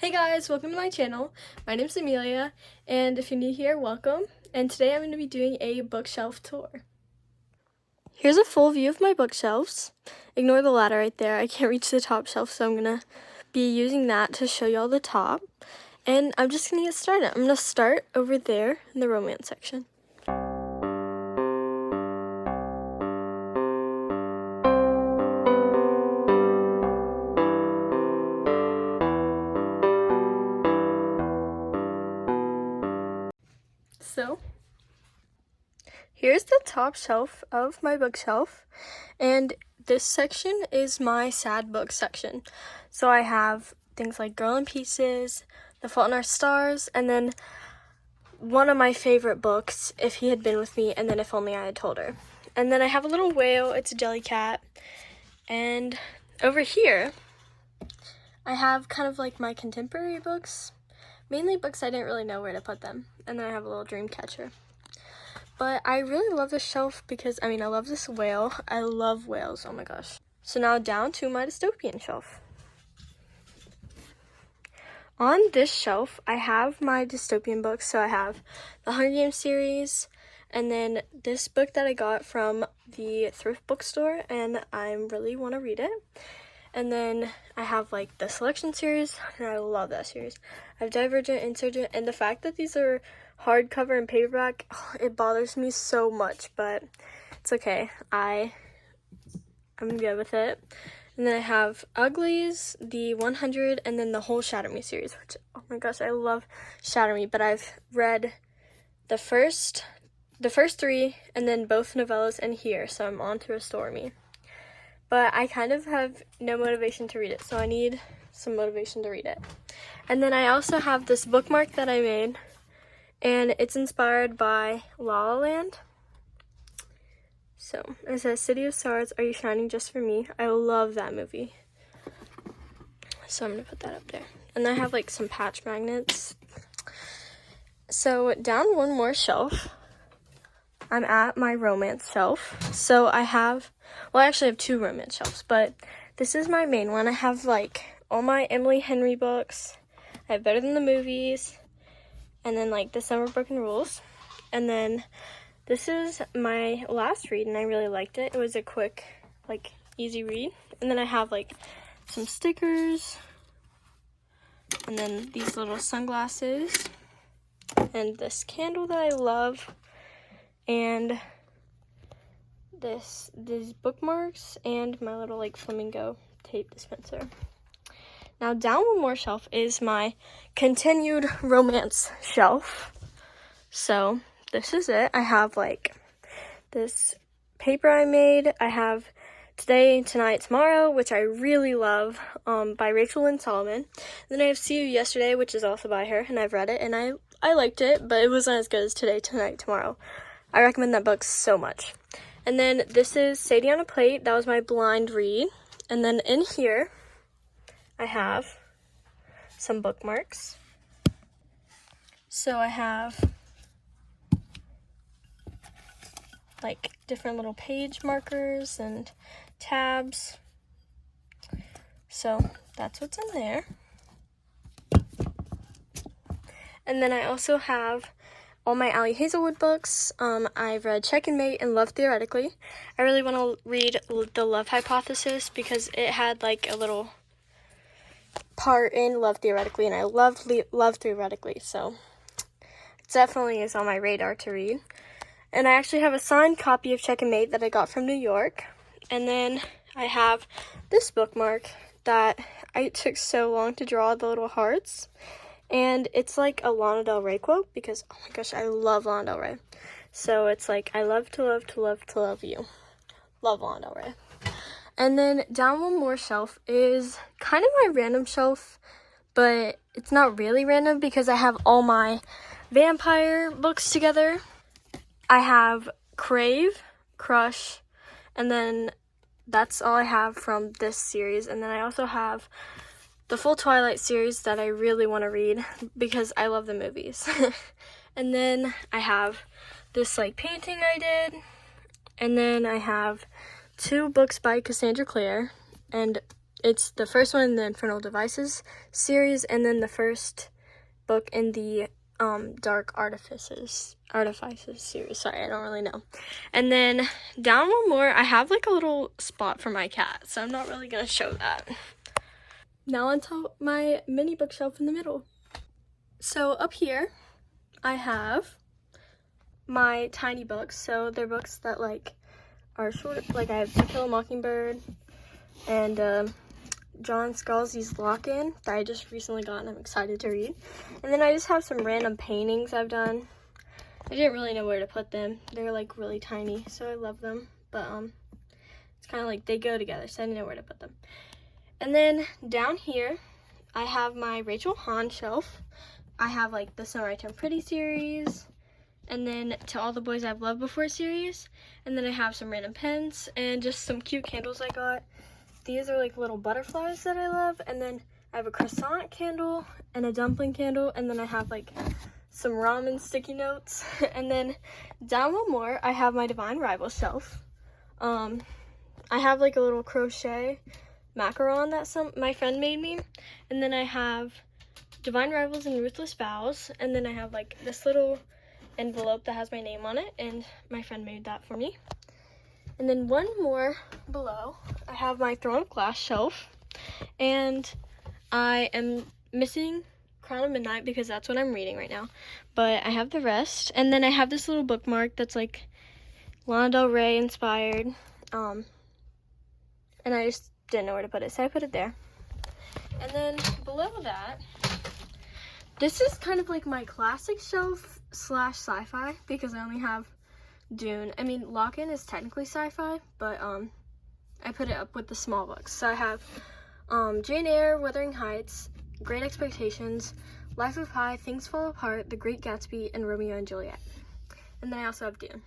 Hey guys, welcome to my channel. My name's Amelia, and if you're new here, welcome. And today I'm going to be doing a bookshelf tour. Here's a full view of my bookshelves. Ignore the ladder right there. I can't reach the top shelf, so I'm going to be using that to show y'all the top. And I'm just going to get started. I'm going to start over there in the romance section. So, here's the top shelf of my bookshelf, and this section is my sad book section. So I have things like Girl in Pieces, The Fault in Our Stars, and then one of my favorite books, If He Had Been With Me, and then If Only I Had Told Her. And then I have a little whale, it's a jelly cat. And over here, I have kind of like my contemporary books, mainly books I didn't really know where to put them. And then I have a little dream catcher. But I really love this shelf because, I love this whale. I love whales, oh my gosh. So now down to my dystopian shelf. On this shelf, I have my dystopian books. So I have the Hunger Games series, and then this book that I got from the thrift bookstore, and I really want to read it. And then I have like the Selection series, and I love that series. I have Divergent, Insurgent, and the fact that these are hardcover and paperback, it bothers me so much, but it's okay. I'm good with it. And then I have Uglies, the 100, and then the whole Shatter Me series, which, oh my gosh, I love Shatter Me, but I've read the first three, and then both novellas in here, so I'm on to Restore Me. But I kind of have no motivation to read it, so I need some motivation to read it. And then I also have this bookmark that I made, and it's inspired by La La Land. So, it says, City of Stars, Are You Shining Just For Me? I love that movie. So I'm going to put that up there. And then I have like some patch magnets. So down one more shelf, I'm at my romance shelf. So I have, well, I actually have two romance shelves, but this is my main one. I have like all my Emily Henry books. I have Better Than the Movies, and then like The Summer Broken Rules. And then this is my last read, and I really liked it. It was a quick, like, easy read. And then I have like some stickers, and then these little sunglasses, and this candle that I love, and these bookmarks, and my little like flamingo tape dispenser. Now down one more shelf is my continued romance shelf. So this is it. I have like this paper I made. I have Today, Tonight, Tomorrow, which I really love, by Rachel Lynn Solomon. Then I have See You Yesterday, which is also by her, and I've read it, and I liked it, but it wasn't as good as Today, Tonight, Tomorrow. I recommend that book so much. And then this is Sadie on a Plate. That was my blind read. And then in here, I have some bookmarks. So I have like different little page markers and tabs. So that's what's in there. And then I also have all my Ali Hazelwood books. I've read Check and Mate and Love Theoretically. I really want to read The Love Hypothesis because it had like a little part in Love Theoretically, and I loved Love Theoretically, so it definitely is on my radar to read. And I actually have a signed copy of Check and Mate that I got from New York. And then I have this bookmark that it took so long to draw the little hearts. And it's like a Lana Del Rey quote because, oh my gosh, I love Lana Del Rey. So it's like, I love to love to love to love you. Love Lana Del Rey. And then down one more shelf is kind of my random shelf, but it's not really random because I have all my vampire books together. I have Crave, Crush, and then that's all I have from this series. And then I also have the full Twilight series that I really want to read because I love the movies. And then I have this like painting I did. And then I have two books by Cassandra Clare. And It's the first one in the Infernal Devices series, and then the first book in the Dark Artifices series. Sorry, I don't really know. And then down one more, I have like a little spot for my cat, so I'm not really gonna show that. Now onto my mini bookshelf in the middle. So up here, I have my tiny books. So they're books that like are short. Like I have To Kill a Mockingbird and John Scalzi's Lock-In that I just recently got and I'm excited to read. And then I just have some random paintings I've done. I didn't really know where to put them. They're like really tiny, so I love them. But it's kind of like they go together, so I didn't know where to put them. And then down here, I have my Rachel Hahn shelf. I have like the Summer I Turn Pretty series, and then To All the Boys I've Loved Before series. And then I have some random pens and just some cute candles I got. These are like little butterflies that I love. And then I have a croissant candle and a dumpling candle. And then I have like some ramen sticky notes. And then down one more, I have my Divine Rival shelf. I have like a little crochet macaron that my friend made me. And then I have Divine Rivals and Ruthless Vows. And then I have like this little envelope that has my name on it, and my friend made that for me. And then one more below, I have my Throne of Glass shelf, and I am missing Crown of Midnight because that's what I'm reading right now, but I have the rest. And then I have this little bookmark that's like Lana Del Rey inspired, and I just didn't know where to put it, so I put it there. And then below that, this is kind of like my classic shelf / sci-fi because I only have Dune. I mean, Lock-In is technically sci-fi, but I put it up with the small books. So I have Jane Eyre, Wuthering Heights, Great Expectations, Life of Pi, Things Fall Apart, The Great Gatsby, and Romeo and Juliet. And then I also have Dune.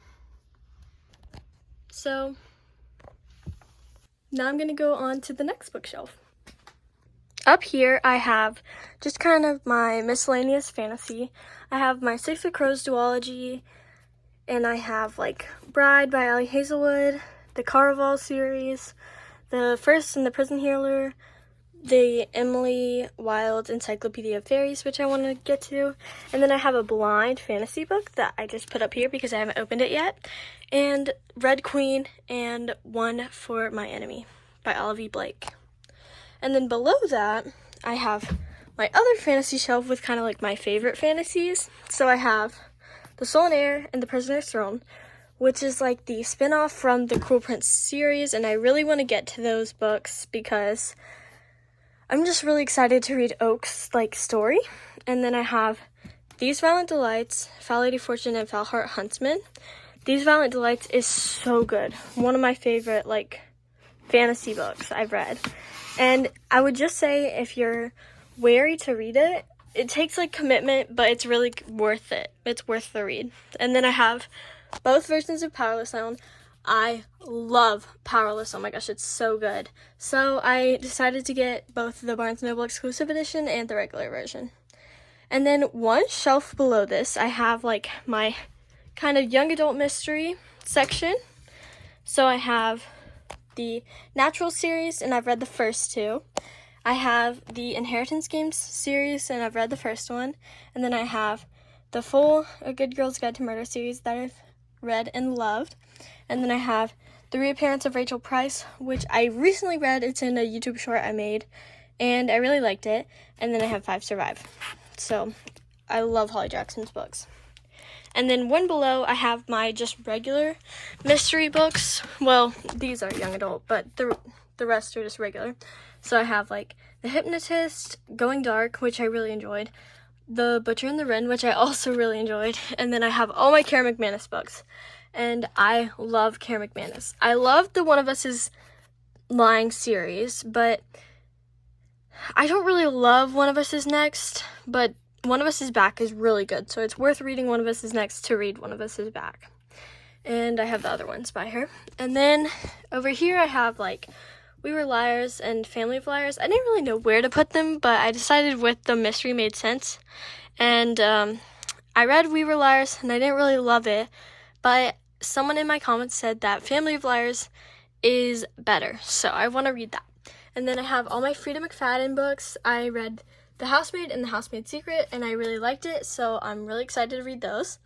So now I'm gonna go on to the next bookshelf. Up here, I have just kind of my miscellaneous fantasy. I have my Six of Crows duology, and I have like Bride by Ali Hazelwood, the Caraval series, the First and the Prison Healer, the Emily Wilde Encyclopedia of Fairies, which I want to get to, and then I have a blind fantasy book that I just put up here because I haven't opened it yet, and Red Queen and One for My Enemy by Olivia Blake. And then below that, I have my other fantasy shelf with kind of like my favorite fantasies. So I have The Soul and Air and The Prisoner's Throne, which is like the spin-off from the Cruel Prince series, and I really want to get to those books because I'm just really excited to read Oak's like story. And then I have These Violent Delights, Foul Lady Fortune, and Foul Heart Huntsman. These Violent Delights is so good. One of my favorite like fantasy books I've read. And I would just say if you're wary to read it, it takes like commitment, but it's really worth it. It's worth the read. And then I have both versions of Powerless Island. I love Powerless. Oh my gosh, it's so good. So I decided to get both the Barnes & Noble exclusive edition and the regular version. And then one shelf below this, I have like my kind of young adult mystery section. So I have the Natural series, and I've read the first two. I have the Inheritance Games series, and I've read the first one. And then I have the full A Good Girl's Guide to Murder series that I've read and loved. And then I have The Reappearance of Rachel Price, which I recently read. It's in a YouTube short I made, and I really liked it. And then I have 5 Survive. So I love Holly Jackson's books. And then one below, I have my just regular mystery books. Well, these are young adult, but the rest are just regular. So I have like The Hypnotist, Going Dark, which I really enjoyed, The Butcher and the Wren, which I also really enjoyed, and then I have all my Karen McManus books. And I love Karen McManus. I love the One of Us is Lying series, but I don't really love One of Us is Next, but One of Us is Back is really good, so it's worth reading One of Us is Next to read One of Us is Back. And I have the other ones by her. And then over here I have like We Were Liars and Family of Liars. I didn't really know where to put them, but I decided with the mystery made sense. And I read We Were Liars, and I didn't really love it, but someone in my comments said that Family of Liars is better, so I want to read that. And then I have all my Frida McFadden books. I read The Housemaid and The Housemaid's Secret, and I really liked it, so I'm really excited to read those.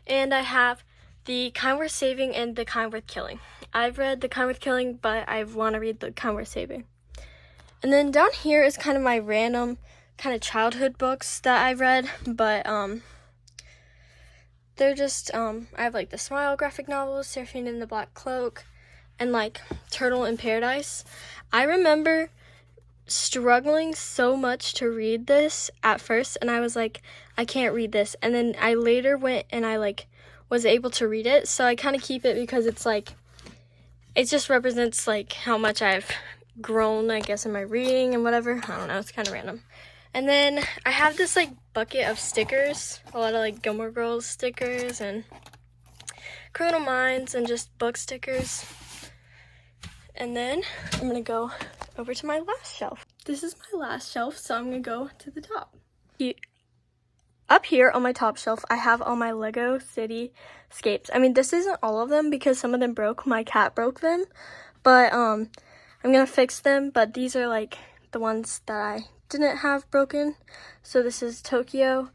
And I have The Kind Worth Saving and The Kind Worth Killing. I've read The Kind Worth Killing, but I want to read The Kind Worth Saving. And then down here is kind of my random kind of childhood books that I've read, but they're just, I have like the Smile graphic novels, Seraphine in the Black Cloak, and like Turtle in Paradise. I remember struggling so much to read this at first, and I was like, I can't read this. And then I later went and I like was able to read it, so I kind of keep it because it's like, it just represents like how much I've grown, I guess, in my reading and whatever. I don't know, it's kind of random. And then I have this like bucket of stickers, a lot of like Gilmore Girls stickers and Criminal Minds and just book stickers. And then I'm gonna go over to my last shelf. This is my last shelf, so I'm gonna go to the top. Up here on my top shelf, I have all my Lego Cityscapes. I mean, this isn't all of them because some of them broke. My cat broke them, but I'm gonna fix them. But these are like the ones that I didn't have broken. So this is Tokyo,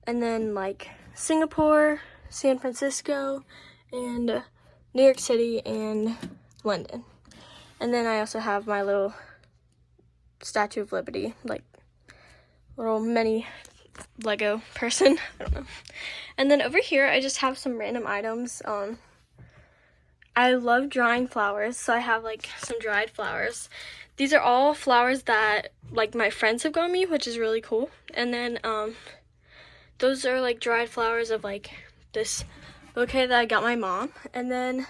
and then like Singapore, San Francisco, and New York City, and London. And then I also have my little Statue of Liberty, like little mini Lego person. I don't know. And then over here I just have some random items. I love drying flowers, so I have like some dried flowers. These are all flowers that like my friends have got me, which is really cool. And then those are like dried flowers of like this bouquet that I got my mom. And then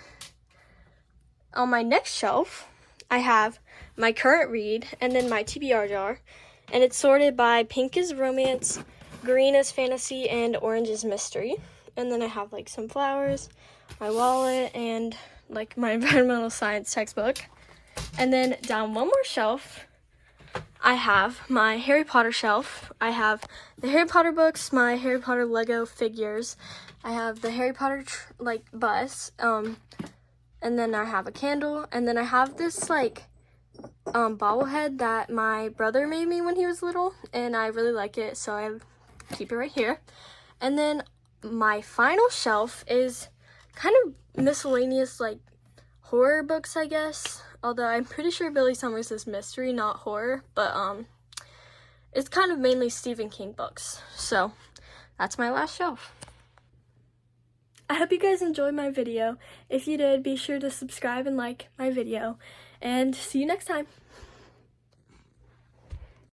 on my next shelf I have my current read and then my TBR jar, and it's sorted by pink is romance, green is fantasy, and orange is mystery. And then I have like some flowers, my wallet, and like my environmental science textbook. And then down one more shelf, I have my Harry Potter shelf. I have the Harry Potter books, my Harry Potter Lego figures. I have the Harry Potter like bus, and then I have a candle, and then I have this like bobblehead that my brother made me when he was little, and I really like it, so I keep it right here. And then my final shelf is kind of miscellaneous like horror books, I guess. Although I'm pretty sure Billy Summers is mystery, not horror, but it's kind of mainly Stephen King books. So that's my last shelf. I hope you guys enjoyed my video. If you did, be sure to subscribe and like my video, and see you next time.